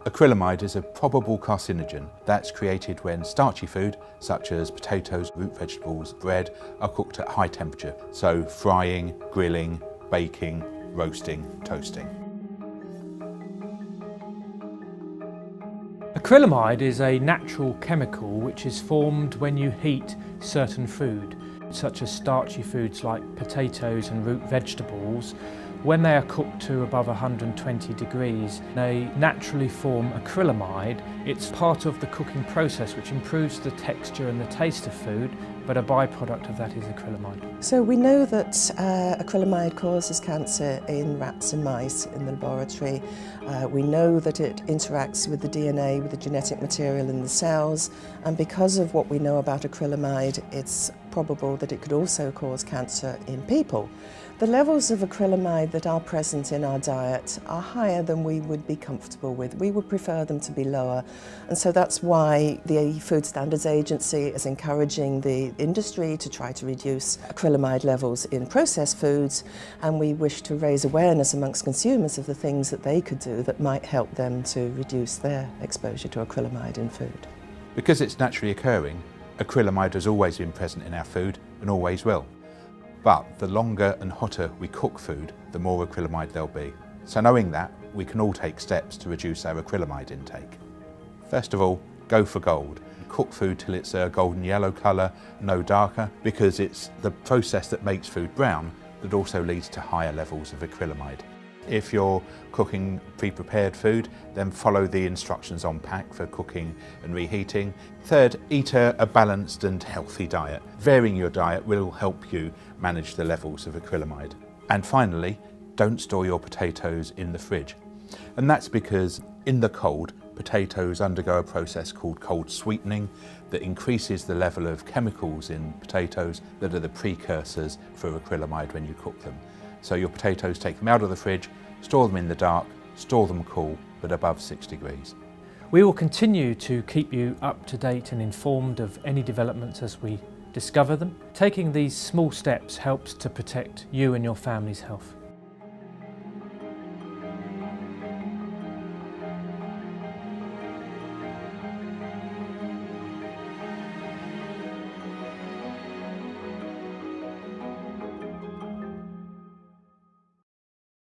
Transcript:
Acrylamide is a probable carcinogen that's created when starchy food, such as potatoes, root vegetables, bread, are cooked at high temperature, so frying, grilling, baking, roasting, toasting. Acrylamide is a natural chemical which is formed when you heat certain food, such as starchy foods like potatoes and root vegetables. When they are cooked to above 120 degrees, they naturally form acrylamide. It's part of the cooking process which improves the texture and the taste of food, but a byproduct of that is acrylamide. So we know that acrylamide causes cancer in rats and mice in the laboratory. We know that it interacts with the DNA, with the genetic material in the cells, and because of what we know about acrylamide, it's probable that it could also cause cancer in people. The levels of acrylamide that are present in our diet are higher than we would be comfortable with. We would prefer them to be lower, and so that's why the Food Standards Agency is encouraging the industry to try to reduce acrylamide levels in processed foods, and we wish to raise awareness amongst consumers of the things that they could do that might help them to reduce their exposure to acrylamide in food. Because it's naturally occurring, acrylamide has always been present in our food and always will. But the longer and hotter we cook food, the more acrylamide there'll be. So knowing that, we can all take steps to reduce our acrylamide intake. First of all, go for gold. Cook food till it's a golden yellow colour, no darker, because it's the process that makes food brown that also leads to higher levels of acrylamide. If you're cooking pre-prepared food, then follow the instructions on pack for cooking and reheating. Third, eat a balanced and healthy diet. Varying your diet will help you manage the levels of acrylamide. And finally, don't store your potatoes in the fridge. And that's because in the cold, potatoes undergo a process called cold sweetening that increases the level of chemicals in potatoes that are the precursors for acrylamide when you cook them. So your potatoes, take them out of the fridge, store them in the dark, store them cool, but above 6 degrees. We will continue to keep you up to date and informed of any developments as we discover them. Taking these small steps helps to protect you and your family's health.